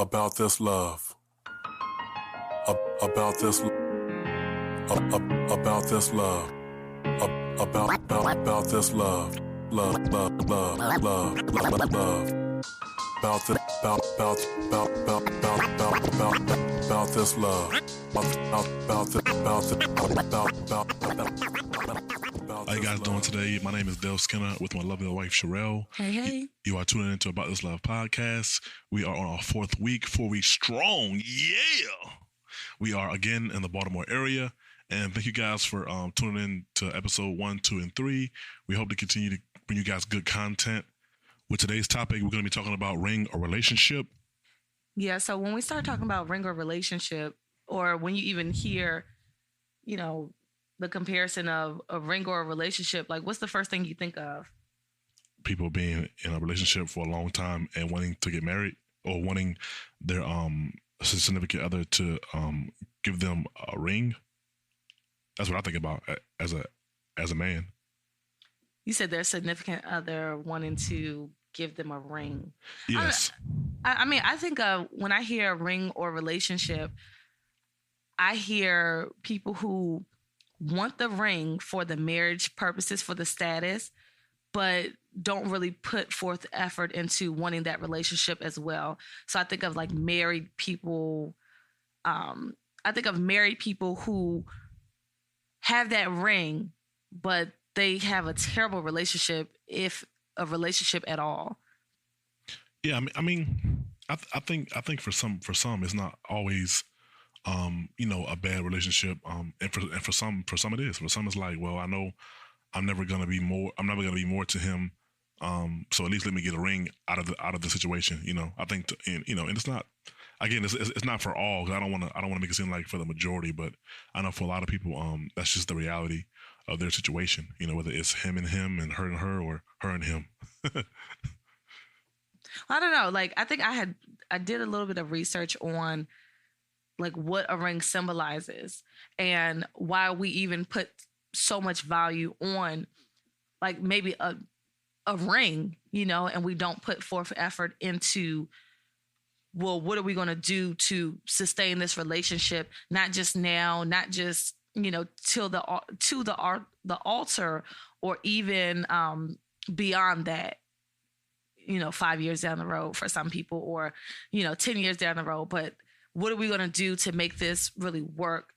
about this love. About this about this love. About this love. Love. About this love. How you guys doing today? My name is Dale Skinner with my lovely wife Sherelle. Hey. You are tuning into About This Love podcast. We are on our 4th week, 4 weeks strong. Yeah. We are again in the Baltimore area. And thank you guys for tuning in to episode 1, 2, and 3. We hope to continue to bring you guys good content. With today's topic, we're going to be talking about ring or relationship. Yeah, so when we start talking about ring or relationship, or when you even hear, the comparison of a ring or a relationship, like what's the first thing you think of? People being in a relationship for a long time and wanting to get married, or wanting their significant other to give them a ring. That's what I think about as a man. You said their significant other wanting to give them a ring. Yes. I think when I hear a ring or relationship, I hear people who want the ring for the marriage purposes, for the status, but don't really put forth effort into wanting that relationship as well. So I think of like married people. I think of married people who have that ring, but they have a terrible relationship, if a relationship at all. Yeah, I mean, I think for some it's not always, a bad relationship. And for some it is. For some it's like, well, I know I'm never gonna be more to him. So at least let me get a ring out of the situation. I think, and it's not. Again, it's not for all. 'Cause I don't want to make it seem like for the majority, but I know for a lot of people, that's just the reality of their situation. Whether it's him and her or her and him. I don't know. Like, I think I did a little bit of research on like what a ring symbolizes and why we even put so much value on like maybe a ring, and we don't put forth effort into, well, what are we going to do to sustain this relationship? Not just now, not just, to the altar, or even beyond that, 5 years down the road for some people, or, 10 years down the road. But what are we going to do to make this really work?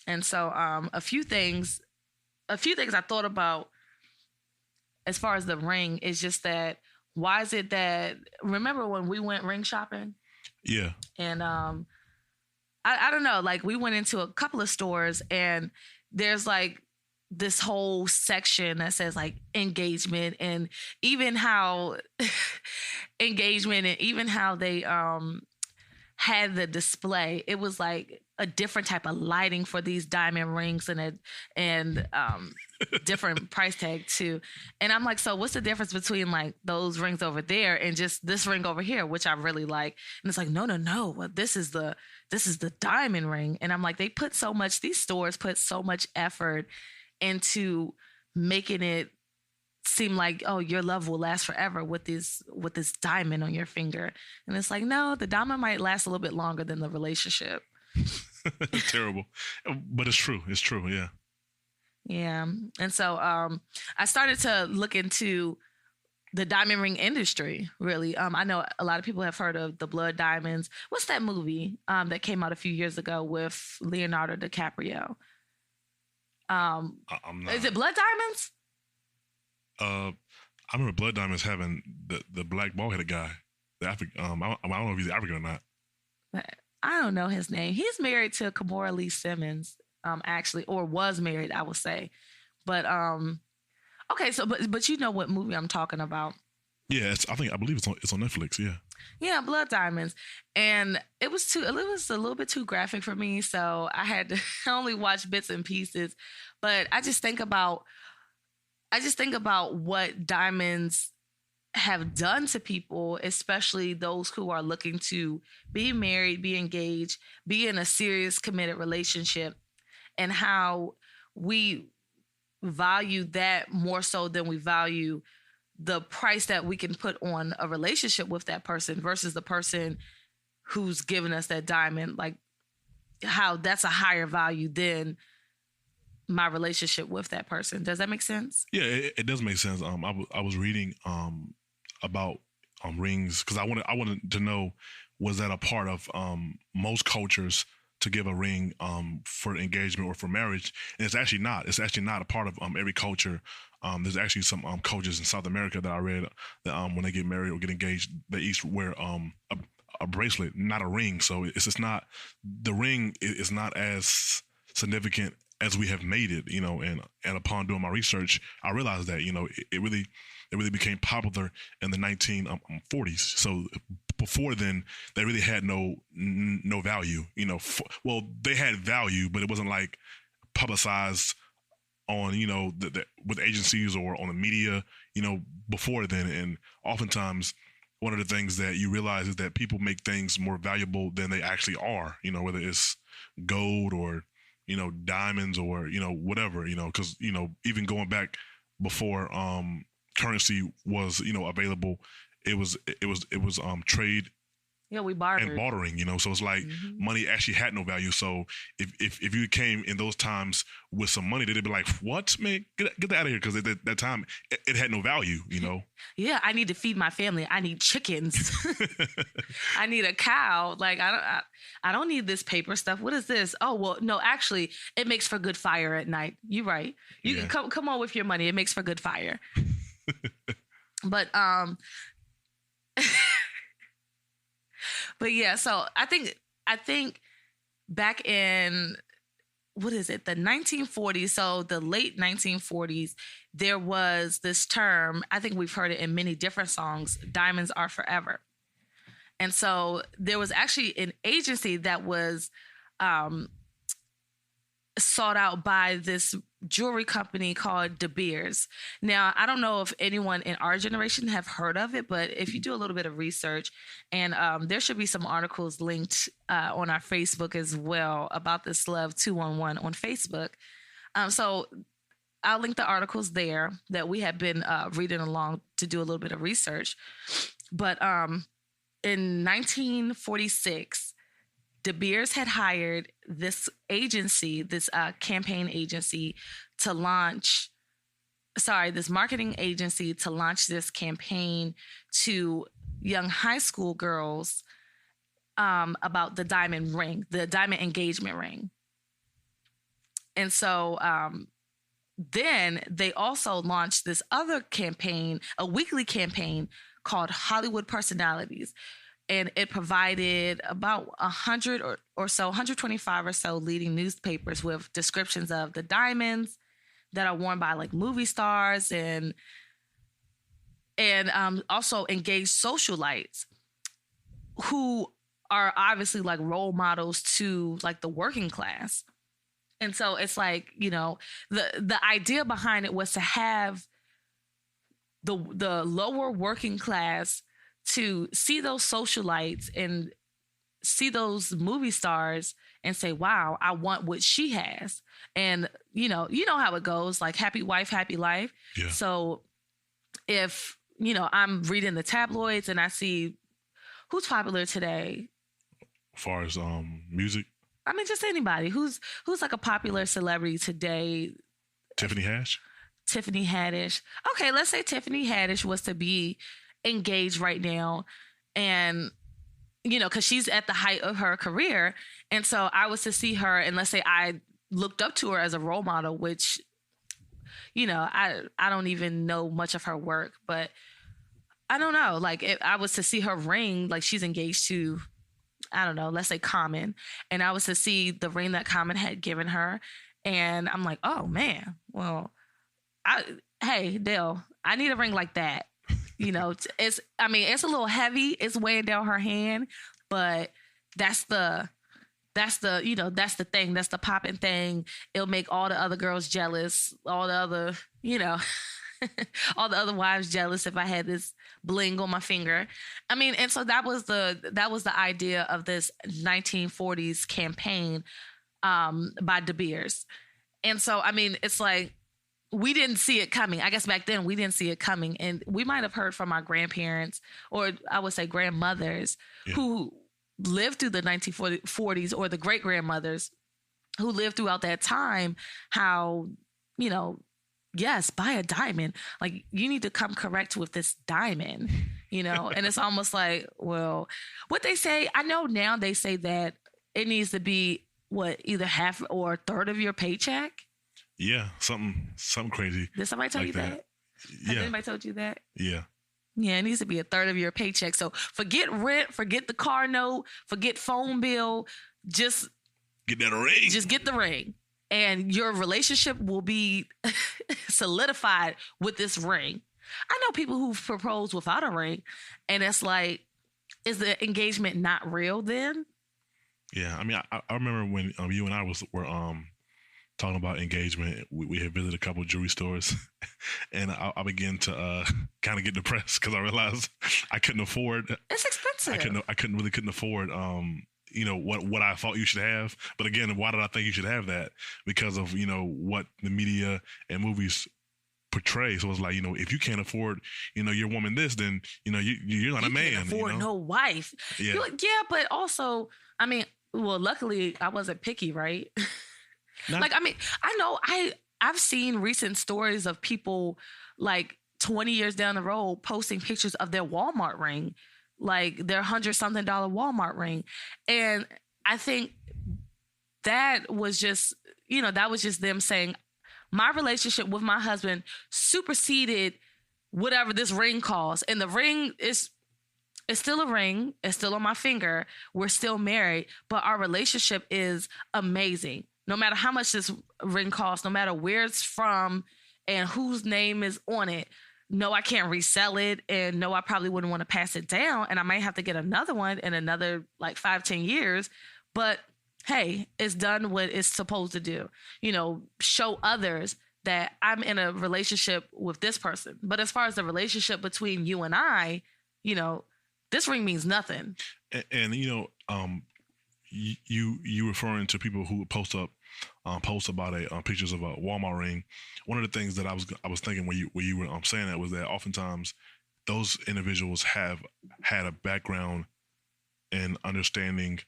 And so a few things I thought about as far as the ring is just that, why is it that, remember when we went ring shopping? Yeah. And I don't know, like we went into a couple of stores and there's like this whole section that says like engagement, and even how engagement, and even how they had the display. It was like a different type of lighting for these diamond rings and different price tag too. And I'm like, so what's the difference between like those rings over there and just this ring over here, which I really like? And it's like, no. Well, this is the diamond ring. And I'm like, these stores put so much effort into making it seem like, oh, your love will last forever with this diamond on your finger. And it's like, no, the diamond might last a little bit longer than the relationship. Terrible. But it's true. It's true. Yeah. Yeah. And so I started to look into the diamond ring industry, really. I know a lot of people have heard of the Blood Diamonds. What's that movie that came out a few years ago with Leonardo DiCaprio? Is it Blood Diamonds? I remember Blood Diamonds having the black bald-headed guy. The African. I don't know if he's African or not. I don't know his name. He's married to Kimora Lee Simmons, actually, or was married, I would say. But okay, so but you know what movie I'm talking about? Yeah, I believe it's on Netflix. Yeah. Yeah, Blood Diamonds, and it was a little bit too graphic for me, so I had to only watch bits and pieces. But I just think about what diamonds have done to people, especially those who are looking to be married, be engaged, be in a serious committed relationship, and how we value that more so than we value the price that we can put on a relationship with that person versus the person who's giving us that diamond, like how that's a higher value than my relationship with that person. Does that make sense? Yeah, it does make sense. I was reading about rings because I wanted to know, was that a part of most cultures to give a ring for engagement or for marriage? And it's actually not. It's actually not a part of every culture. There's actually some cultures in South America that I read that when they get married or get engaged, they each wear a bracelet, not a ring. So it's just not, the ring is not as significant as we have made it, and upon doing my research, I realized that, it really became popular in the 1940s. So before then, they really had no value, well, they had value, but it wasn't like publicized on, with agencies or on the media, before then. And oftentimes, one of the things that you realize is that people make things more valuable than they actually are, whether it's gold or, diamonds or, whatever, because, even going back before currency was, available, it was trade Yeah, we bartered. and bartering, so it's like money actually had no value. So if you came in those times with some money, they'd be like, what, man, get that out of here. Because at that time, it had no value, Yeah, I need to feed my family. I need chickens. I need a cow. Like, I don't need this paper stuff. What is this? Oh, well, no, actually, it makes for good fire at night. You're right. You Yeah. can come on with your money. It makes for good fire. But but yeah, so I think back in, what is it, the 1940s, so the late 1940s, there was this term, I think we've heard it in many different songs, diamonds are forever. And so there was actually an agency that was sought out by this jewelry company called De Beers. Now, I don't know if anyone in our generation have heard of it, but if you do a little bit of research, and there should be some articles linked on our Facebook as well about this Love 211 on Facebook. So I'll link the articles there that we have been reading along to do a little bit of research. But in 1946, De Beers had hired this agency, this campaign agency to launch, this marketing agency to launch this campaign to young high school girls about the diamond ring, the diamond engagement ring. And so then they also launched this other campaign, a weekly campaign called Hollywood Personalities. And it provided about 100 or so, 125 or so leading newspapers with descriptions of the diamonds that are worn by like movie stars and also engaged socialites who are obviously like role models to like the working class. And so it's like, the idea behind it was to have the lower working class to see those socialites and see those movie stars and say, wow, I want what she has. And, you know how it goes, like happy wife, happy life. Yeah. So if, I'm reading the tabloids and I see who's popular today. As far as music, I mean, just anybody who's like a popular celebrity today. Tiffany Haddish. Okay, let's say Tiffany Haddish was to be engaged right now, and because she's at the height of her career, and so I was to see her, and let's say I looked up to her as a role model, which I don't even know much of her work, but I don't know, like if I was to see her ring, like she's engaged to, I don't know, let's say Common, and I was to see the ring that Common had given her, and I'm like, oh man, well, hey Dale, I need a ring like that. It's a little heavy. It's weighing down her hand, but that's the thing. That's the popping thing. It'll make all the other girls jealous. All the other, all the other wives jealous if I had this bling on my finger. And so that was the idea of this 1940s campaign by De Beers. And so, it's like, we didn't see it coming. I guess back then we didn't see it coming. And we might have heard from our grandparents, or I would say grandmothers, who lived through the 1940s or the great grandmothers who lived throughout that time, how, you know, yes, buy a diamond. Like, you need to come correct with this diamond, you know? And it's almost like, well, what they say, I know now they say that it needs to be either half or a third of your paycheck. Yeah, something crazy. Did somebody tell you that? Yeah. Has anybody told you that? Yeah. Yeah, it needs to be a third of your paycheck. So forget rent, forget the car note, forget phone bill. Just get that ring. Just get the ring. And your relationship will be solidified with this ring. I know people who propose without a ring, and it's like, is the engagement not real then? Yeah, I mean, I remember when you and I were talking about engagement. We had visited a couple of jewelry stores, and I began to kind of get depressed because I realized I couldn't afford. It's expensive. I couldn't afford. You know what I thought you should have. But again, why did I think you should have that? Because of, you know, what the media and movies portray. So it's like, you know, if you can't afford, you know, your woman this, then, you know, you're not a man. Can't afford, you know? no wife. Yeah. You're like, yeah, but also, I mean, well, luckily I wasn't picky, right? Like, I mean, I know I've seen recent stories of people like 20 years down the road posting pictures of their Walmart ring, like their $100-something Walmart ring. And I think that was just, you know, that was just them saying, my relationship with my husband superseded whatever this ring costs. And the ring is still a ring. It's still on my finger. We're still married, but our relationship is amazing. No matter how much this ring costs, no matter where it's from and whose name is on it. No, I can't resell it. And no, I probably wouldn't want to pass it down. And I might have to get another one in another like 5-10 years. But hey, it's done what it's supposed to do. You know, show others that I'm in a relationship with this person. But as far as the relationship between you and I, you know, this ring means nothing. And you know, you referring to people who post about pictures of a Walmart ring. One of the things that I was thinking when you were saying that was that oftentimes those individuals have had a background in understanding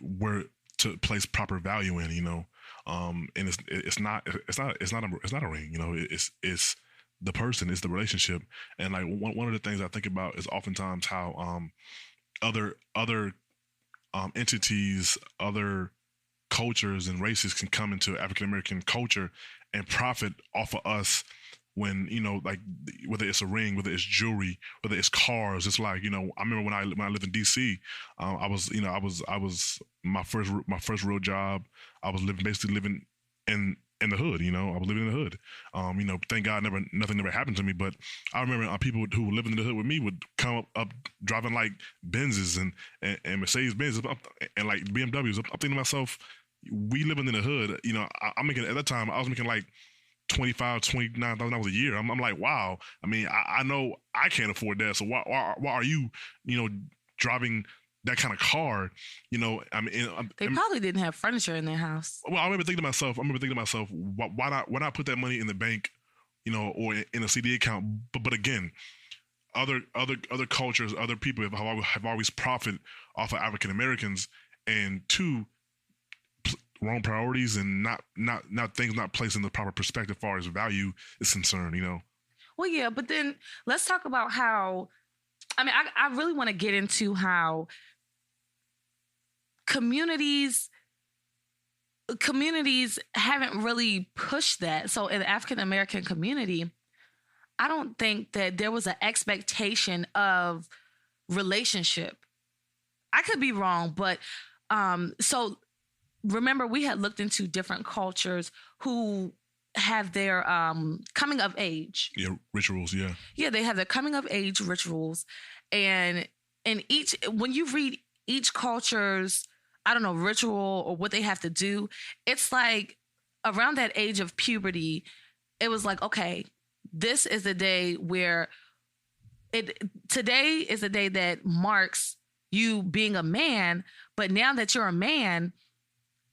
where to place proper value in, you know, and it's not a ring, you know, it's the person, it's the relationship. And like one of the things I think about is oftentimes how other entities, other cultures and races can come into African American culture and profit off of us when, you know, like whether it's a ring, whether it's jewelry, whether it's cars. It's like, you know, I remember when I lived in DC, I was my first real job. I was basically living in the hood, you know, I was living in the hood. You know, thank God nothing ever happened to me. But I remember people who were living in the hood with me would come up driving like Benzes and Mercedes Benz and like BMWs. I'm thinking to myself, we living in the hood, you know, I'm making, at that time, I was making like $29,000 a year. I'm like, wow. I mean, I know I can't afford that. So why are you, you know, driving that kind of car, you know? I mean, they probably didn't have furniture in their house. Well, I remember thinking to myself, why not put that money in the bank, you know, or in a CD account? But again, other cultures, other people have always profited off of African Americans, and two, wrong priorities and not things not placed in the proper perspective as far as value is concerned, you know? Well, yeah, but then let's talk about how, I mean, I really want to get into how communities haven't really pushed that. So in the African American community, I don't think that there was an expectation of relationship. I could be wrong, but so remember we had looked into different cultures who have their coming of age. Yeah, rituals, yeah. Yeah, they have their coming of age rituals. And when you read each culture's, I don't know, ritual or what they have to do, it's like around that age of puberty, it was like, okay, this is the day where today is the day that marks you being a man, but now that you're a man,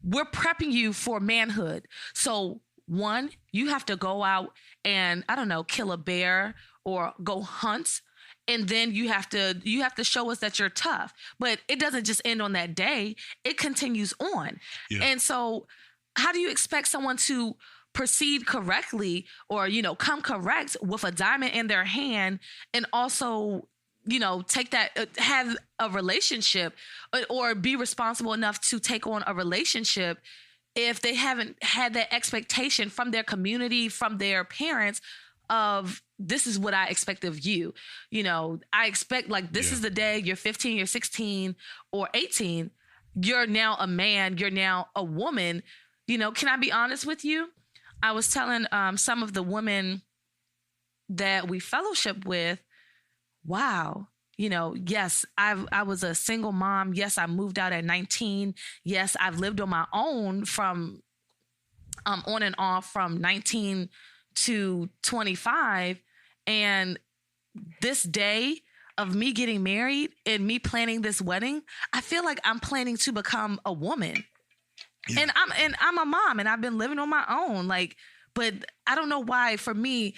we're prepping you for manhood. So one, you have to go out and, I don't know, kill a bear or go hunt. and then you have to show us that you're tough. But it doesn't just end on that day. It continues on. Yeah. And so how do you expect someone to proceed correctly or, come correct with a diamond in their hand and also, take that, have a relationship or be responsible enough to take on a relationship if they haven't had that expectation from their community, from their parents of this is what I expect of you. I expect this is the day you're 15, you're 16 or 18. You're now a man. You're now a woman. Can I be honest with you? I was telling some of the women that we fellowship with, wow, yes, I was a single mom. Yes, I moved out at 19. Yes, I've lived on my own from on and off from 19 to 25. And this day of me getting married and me planning this wedding, I feel like I'm planning to become a woman. Yeah. And I'm a mom and I've been living on my own. But I don't know why for me,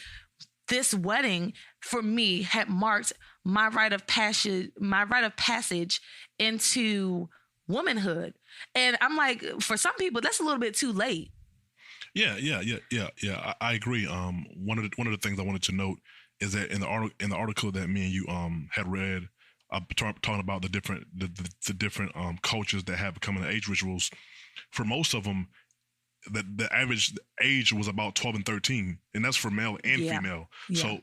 this wedding for me had marked my rite of passage into womanhood. And I'm like, for some people, that's a little bit too late. Yeah. I agree. One of the things I wanted to note is that in the article that me and you had read, talking about the different cultures that have coming to age rituals. For most of them, the average age was about 12 and 13, and that's for male and female. Yeah.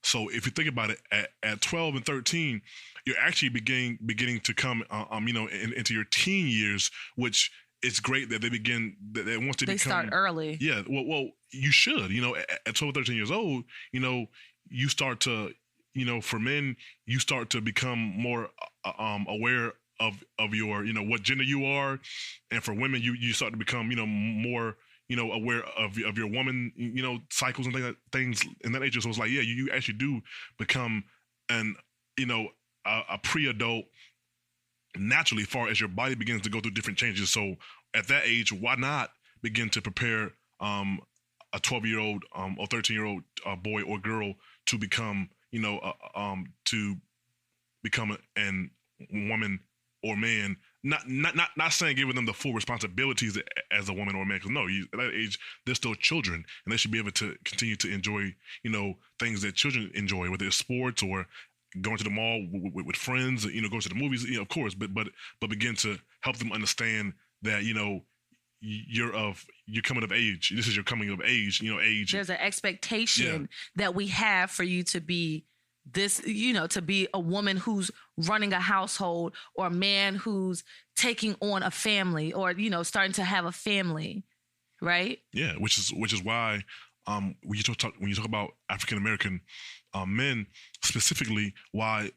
So if you think about it, at 12 and 13, you're actually beginning to come, into your teen years, which it's great that they begin that once they start early. Yeah. Well, you should. At 12 or 13 years old, you start to, for men, you start to become more aware of your, what gender you are, and for women, you start to become, more, aware of your woman, cycles and things in that age. So it's like, yeah, you actually do become a pre-adult naturally, far as your body begins to go through different changes. So at that age, why not begin to prepare a 12-year-old or 13-year-old boy or girl to become, to become an woman or man, not saying giving them the full responsibilities as a woman or a man, because no, at that age they're still children and they should be able to continue to enjoy, things that children enjoy, whether it's sports or going to the mall with friends, going to the movies, of course, but begin to help them understand that, you're coming of age. This is your coming of age, age. There's an expectation that we have for you to be this, to be a woman who's running a household or a man who's taking on a family or, starting to have a family. Right. Yeah. Which is why, when you talk about African-American men specifically, why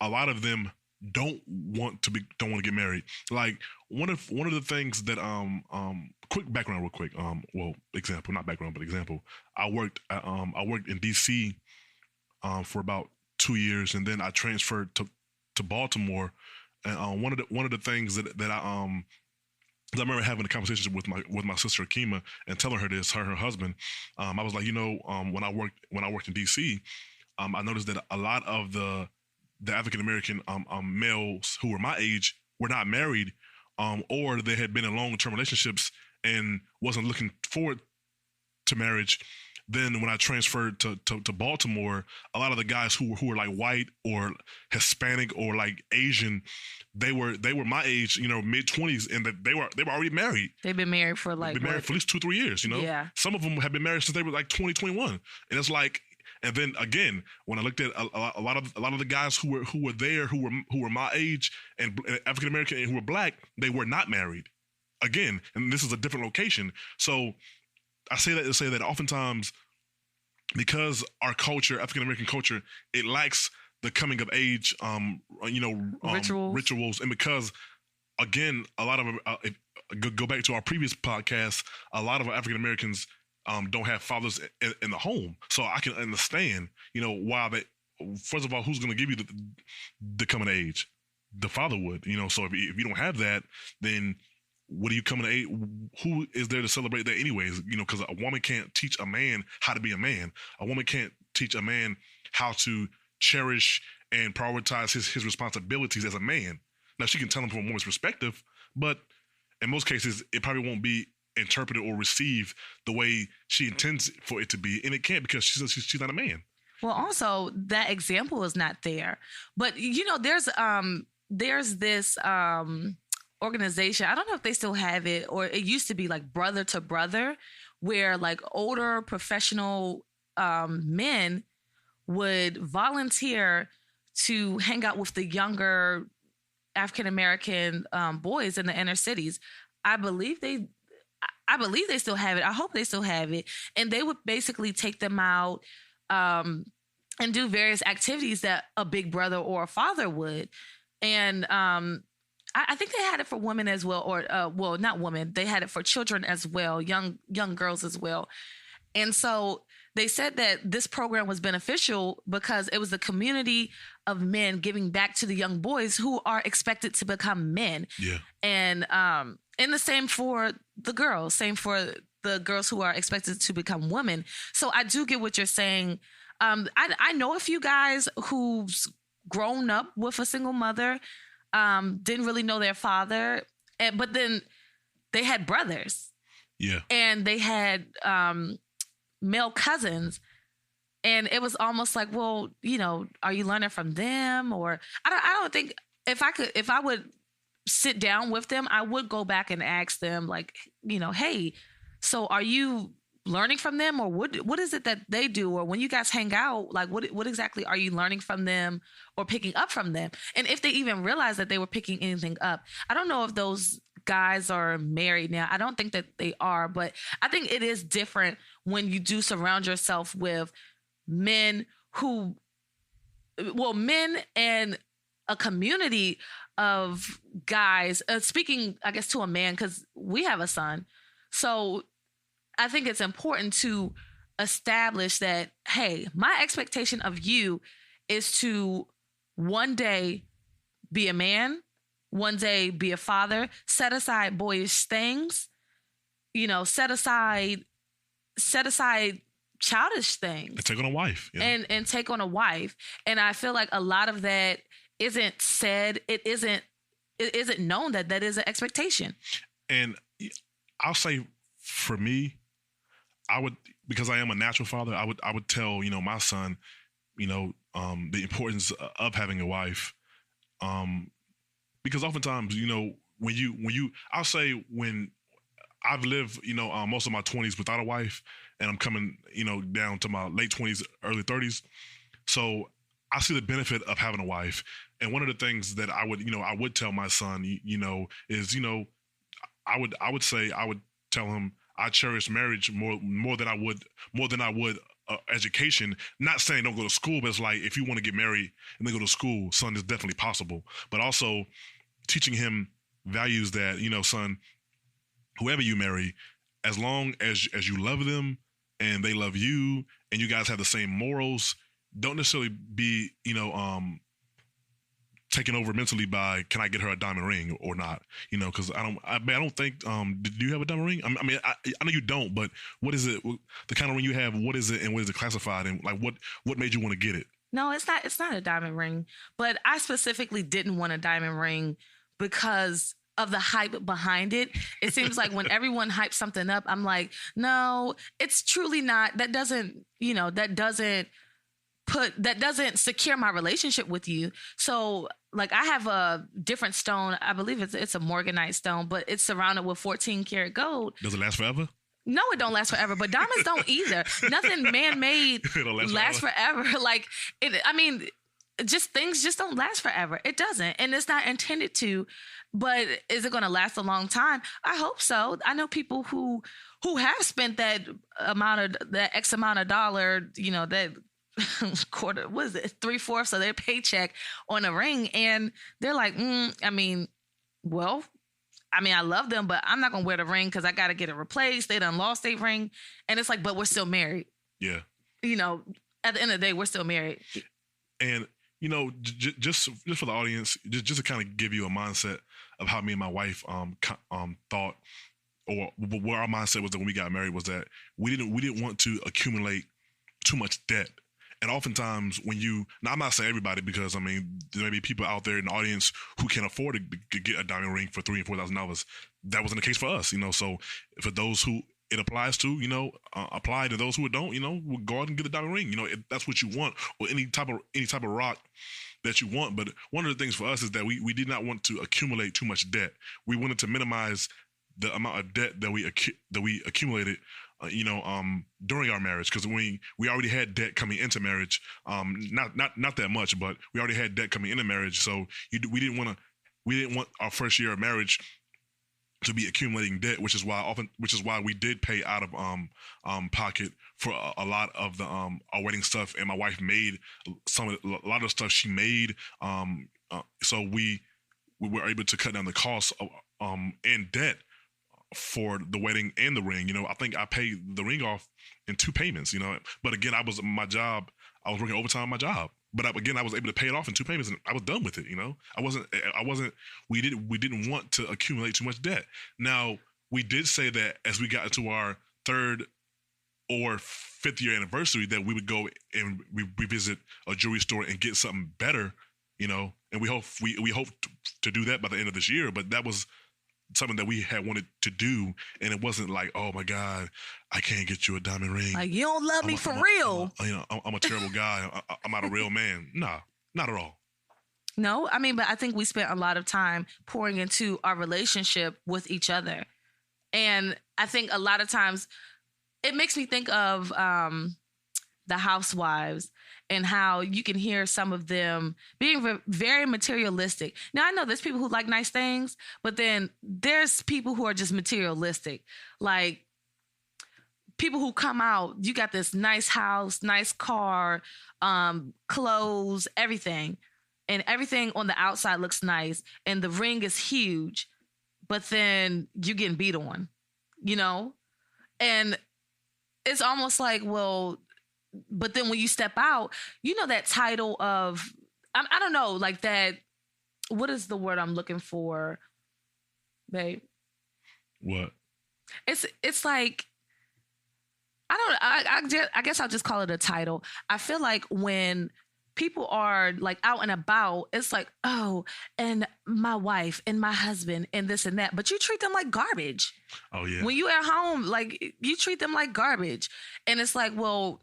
a lot of them don't want to get married. Like one of the things that quick background real quick. Example, not background, but example. I worked in DC for about 2 years, and then I transferred to Baltimore. And one of the things that I remember having a conversation with my sister Akima and telling her this, her and her husband. I was like, when I worked in DC, I noticed that a lot of the African American males who were my age were not married, or they had been in long-term relationships and wasn't looking forward to marriage. Then when I transferred to Baltimore, a lot of the guys who were like white or Hispanic or like Asian, they were my age, mid-20s, and they were already married. They've been married for for at least 2-3 years. Yeah. Some of them have been married since they were like 20, 21, and it's like. And then again, when I looked at a lot of the guys who were there, who were my age and African American and who were black, they were not married. Again, and this is a different location. So I say that to say that oftentimes, because our culture, African American culture, it lacks the coming of age, rituals, and because again, a lot of go back to our previous podcast, a lot of African Americans don't have fathers in the home. So I can understand, why they, first of all, who's going to give you the coming of age? The father would, so if you don't have that, then what are you coming to age? Who is there to celebrate that anyways? Because a woman can't teach a man how to be a man. A woman can't teach a man how to cherish and prioritize his responsibilities as a man. Now, she can tell him from a woman's perspective, but in most cases, it probably won't be interpreted or received the way she intends for it to be, and it can't because she's not a man. Well, also that example is not there. But there's this organization. I don't know if they still have it, or it used to be like Brother to Brother, where like older professional men would volunteer to hang out with the younger African American boys in the inner cities. I believe they still have it. I hope they still have it. And they would basically take them out and do various activities that a big brother or a father would. And I think they had it for women as well, or well, not women. They had it for children as well, young girls as well. And so they said that this program was beneficial because it was the community of men giving back to the young boys who are expected to become men. Yeah. And the same for the girls, same for the girls who are expected to become women. So I do get what you're saying. I know a few guys who's grown up with a single mother, didn't really know their father, but then they had brothers. Yeah. And they had male cousins. And it was almost like, well, are you learning from them? Or I don't think if I would sit down with them, I would go back and ask them like, hey, so are you learning from them, or what is it that they do? Or when you guys hang out, like what exactly are you learning from them or picking up from them? And if they even realize that they were picking anything up. I don't know if those guys are married now. I don't think that they are, but I think it is different when you do surround yourself with men men and a community of guys, speaking, I guess, to a man, because we have a son. So I think it's important to establish that, hey, my expectation of you is to one day be a man, one day be a father, set aside boyish things, set aside childish things. And take on a wife. Yeah. And take on a wife. And I feel like a lot of that isn't said. It isn't known that is an expectation. And I'll say for me, I would, because I am a natural father, I would tell, my son, the importance of having a wife. Because oftentimes, I'll say when I've lived, most of my 20s without a wife, and I'm coming, down to my late 20s, early 30s. So I see the benefit of having a wife. And one of the things that I would tell my son, is, I would tell him I cherish marriage more than I would education. Not saying don't go to school, but it's like if you want to get married and then go to school, son, it's definitely possible. But also teaching him values that, son, whoever you marry, as long as you love them and they love you and you guys have the same morals, don't necessarily be, taken over mentally by, can I get her a diamond ring or not? Because I don't think, do you have a diamond ring? I mean, I know you don't, but what is it? The kind of ring you have, what is it and what is it classified? And like, what made you want to get it? No, it's not a diamond ring, but I specifically didn't want a diamond ring because of the hype behind it. It seems like when everyone hypes something up, I'm like, no, it's truly not. That doesn't secure my relationship with you. So like I have a different stone. I believe it's a morganite stone, but it's surrounded with 14 karat gold. Does it last forever? No, it don't last forever, but diamonds don't either. Nothing man-made lasts forever. Like things just don't last forever. It doesn't. And it's not intended to, but is it going to last a long time? I hope so. I know people who have spent that X amount of dollar, that quarter, what is it, 3/4 of their paycheck on a ring, and they're like, I love them, but I'm not gonna wear the ring because I gotta get it replaced. They done lost their ring, and it's like, but we're still married. Yeah, at the end of the day, we're still married. And just for the audience, just to kind of give you a mindset of how me and my wife thought, or where our mindset was that when we got married, was that we didn't want to accumulate too much debt. And oftentimes when now I'm not saying everybody, because I mean, there may be people out there in the audience who can afford to get a diamond ring for $3,000 and $4,000. That wasn't the case for us, so for those who it applies to, apply to those who don't, we'll go out and get the diamond ring. If that's what you want, or any type of rock that you want. But one of the things for us is that we did not want to accumulate too much debt. We wanted to minimize the amount of debt that we accumulated, during our marriage, because we already had debt coming into marriage. Not that much, but we already had debt coming into marriage. So we didn't want our first year of marriage to be accumulating debt, which is why we did pay out of pocket for a lot of the our wedding stuff, and my wife made a lot of the stuff she made. So we were able to cut down the cost of and debt for the wedding and the ring. I think I paid the ring off in 2 payments. But again, I was working overtime on my job. But again, I was able to pay it off in 2 payments, and I was done with it. We didn't want to accumulate too much debt. Now, we did say that as we got into our 3rd or 5th year anniversary, that we would go and revisit a jewelry store and get something better, and we hope to do that by the end of this year. But that was something that we had wanted to do, and it wasn't like, oh my God, I can't get you a diamond ring. Like, you don't love me for real. I'm a terrible guy. I'm not a real man. Nah, not at all. No, I mean, but I think we spent a lot of time pouring into our relationship with each other. And I think a lot of times it makes me think of the housewives and how you can hear some of them being very materialistic. Now, I know there's people who like nice things, but then there's people who are just materialistic. Like, people who come out, you got this nice house, nice car, clothes, everything. And everything on the outside looks nice. And the ring is huge, but then you're getting beat on, And it's almost like, well, but then when you step out, that title of, I don't know, like that, what is the word I'm looking for, babe? What? It's like, I guess I'll just call it a title. I feel like when people are like out and about, it's like, oh, and my wife and my husband and this and that, but you treat them like garbage. Oh yeah. When you at home, like, you treat them like garbage. And it's like, well,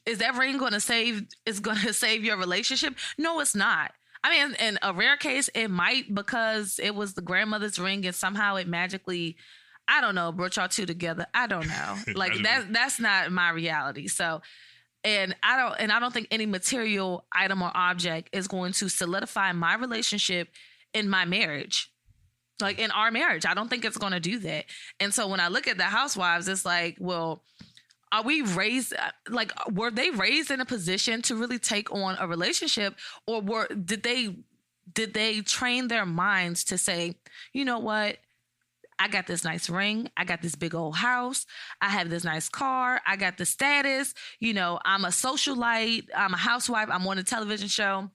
is that ring going to save your relationship? No, it's not. I mean, in a rare case, it might, because it was the grandmother's ring and somehow it magically, I don't know, brought y'all two together. I don't know. Like, that's not my reality. So, and I don't think any material item or object is going to solidify my relationship in my marriage. Like, in our marriage, I don't think it's going to do that. And so when I look at the housewives, it's like, well, are we raised, like, were they raised in a position to really take on a relationship, or did they train their minds to say, you know what? I got this nice ring. I got this big old house. I have this nice car. I got the status. I'm a socialite. I'm a housewife. I'm on a television show.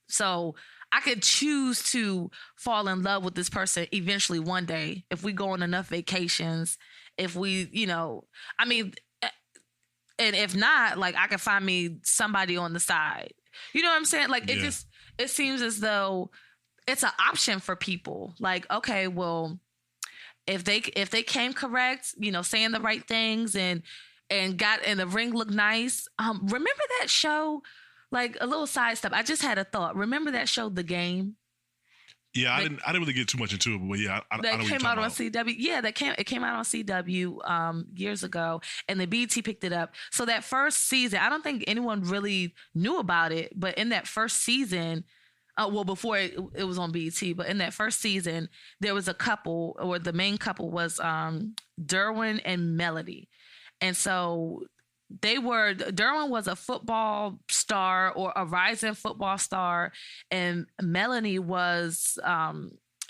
So I could choose to fall in love with this person eventually one day if we go on enough vacations, if we, I mean, and if not, like, I can find me somebody on the side. You know what I'm saying? Like, yeah. It seems as though it's an option for people. Like, okay, well, if they came correct, saying the right things and the ring looked nice. Remember that show? Like, a little side step. I just had a thought. Remember that show, The Game? Yeah, I didn't really get too much into it, but yeah, I know what came out on CW. Yeah, it came out on CW years ago, and the BET picked it up. So that first season, I don't think anyone really knew about it, but in that first season, before it was on BET, but in that first season, there was a couple, or the main couple was Derwin and Melody, and so Derwin was a football star, or a rising football star, and Melanie was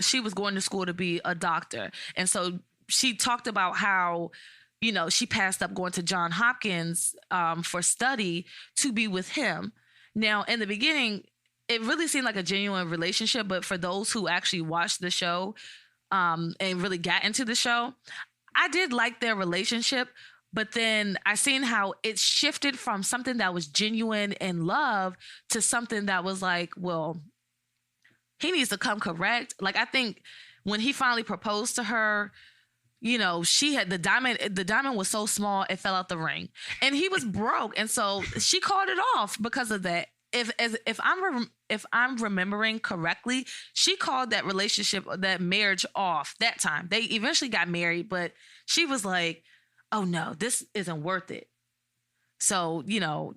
she was going to school to be a doctor. And so she talked about how, she passed up going to Johns Hopkins for study to be with him. Now, in the beginning, it really seemed like a genuine relationship, but for those who actually watched the show and really got into the show, I did like their relationship. But then I seen how it shifted from something that was genuine and love to something that was like, well, he needs to come correct. Like, I think when he finally proposed to her, you know, she had the diamond was so small it fell out the ring, and he was broke, and so she called it off because of that. If I'm remembering correctly, she called that relationship, that marriage off that time. They eventually got married, but she was like, oh no, this isn't worth it. So, you know,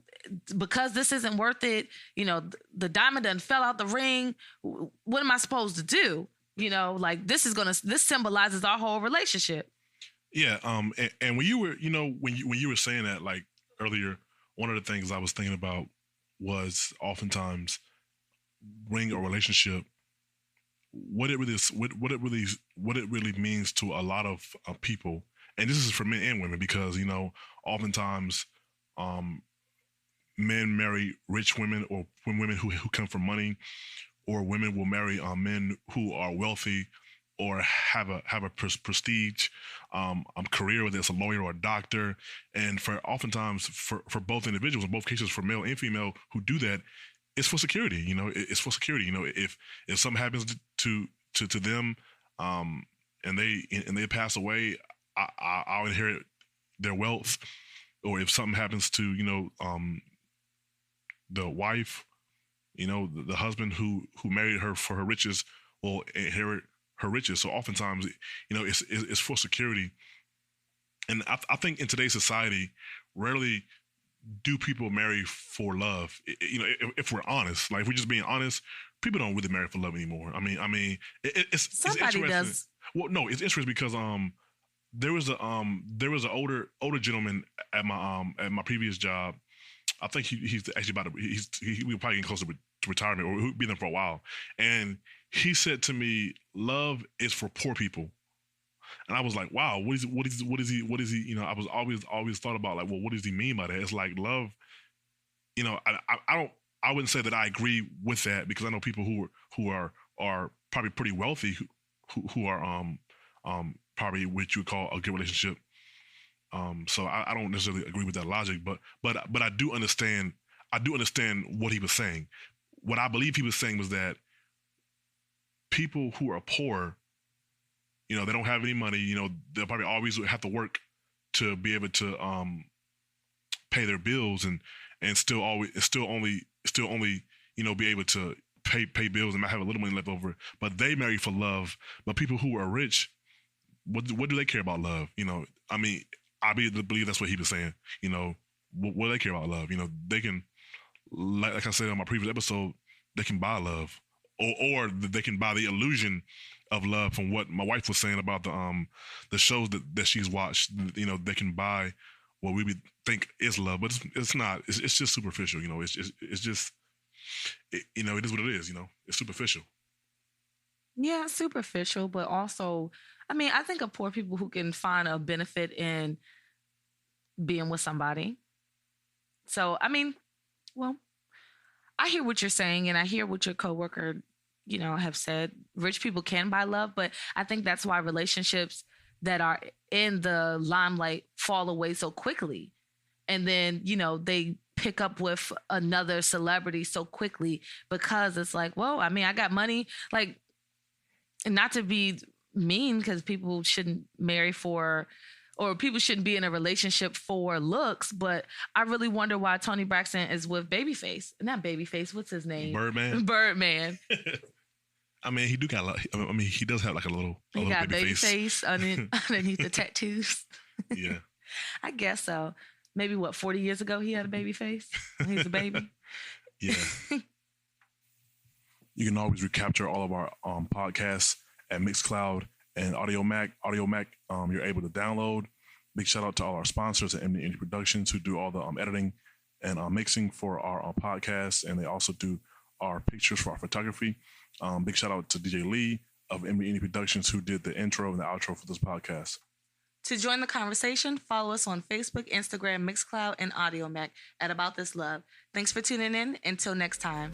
because this isn't worth it, you know, the diamond done fell out the ring. What am I supposed to do? You know, like this symbolizes our whole relationship. Yeah. And when you were, you know, when you were saying that, like earlier, one of the things I was thinking about was oftentimes bring a relationship, what it really means to a lot of people. And this is for men and women, because, you know, oftentimes, men marry rich women, or women who come from money, or women will marry men who are wealthy or have a prestige career, whether it's a lawyer or a doctor. And for oftentimes for both individuals, in both cases, for male and female who do that, it's for security. You know, it's for security. You know, if something happens to them, and they pass away, I'll inherit their wealth. Or if something happens to, you know, the wife, you know, the husband who married her for her riches will inherit her riches. So oftentimes, you know, it's for security. And I think in today's society, rarely do people marry for love. You know, if we're honest, like if we're just being honest, people don't really marry for love anymore. I mean, it's Somebody interesting. does. Well, no, it's interesting because there was an older gentleman at my previous job. I think he's actually we were probably getting closer to retirement, or he'll be there for a while. And he said to me, "Love is for poor people." And I was like, "Wow, what is he?" You know, I was always thought about, like, well, what does he mean by that? It's like love. You know, I wouldn't say that I agree with that, because I know people who are probably pretty wealthy who are probably what you would call a good relationship. So I don't necessarily agree with that logic, but I do understand. I do understand what he was saying. What I believe he was saying was that people who are poor, you know, they don't have any money. You know, they'll probably always have to work to be able to pay their bills, and still only you know, be able to pay bills and might have a little money left over. But they marry for love. But people who are rich, what do they care about love? You know, I mean, I believe that's what he was saying. You know, what do they care about love? You know, they can, like I said on my previous episode, they can buy love, or they can buy the illusion of love. From what my wife was saying about the shows that she's watched, you know, they can buy what we would think is love, but it's not. It's just superficial. You know, it's just you know, it is what it is. You know, it's superficial. Yeah, superficial, but also, I mean, I think of poor people who can find a benefit in being with somebody. So, I mean, well, I hear what you're saying, and I hear what your coworker, you know, have said. Rich people can buy love, but I think that's why relationships that are in the limelight fall away so quickly. And then, you know, they pick up with another celebrity so quickly, because it's like, well, I mean, I got money. Like, not to be mean, because people shouldn't marry for, or people shouldn't be in a relationship for looks, but I really wonder why Tony Braxton is with Babyface. Not Babyface, what's his name? Birdman. Birdman. I mean, he do got a lot. I mean, he does have like a little got baby face underneath the tattoos. Yeah. I guess so. Maybe 40 years ago he had a baby face when he was a baby. Yeah. You can always recapture all of our podcasts at Mixcloud and Audio Mac. Audio Mac, you're able to download. Big shout out to all our sponsors at MD Indie Productions, who do all the editing and mixing for our podcasts, and they also do our pictures for our photography. Big shout out to DJ Lee of MD Indie Productions, who did the intro and the outro for this podcast. To join the conversation, follow us on Facebook, Instagram, Mixcloud, and Audio Mac at About This Love. Thanks for tuning in. Until next time.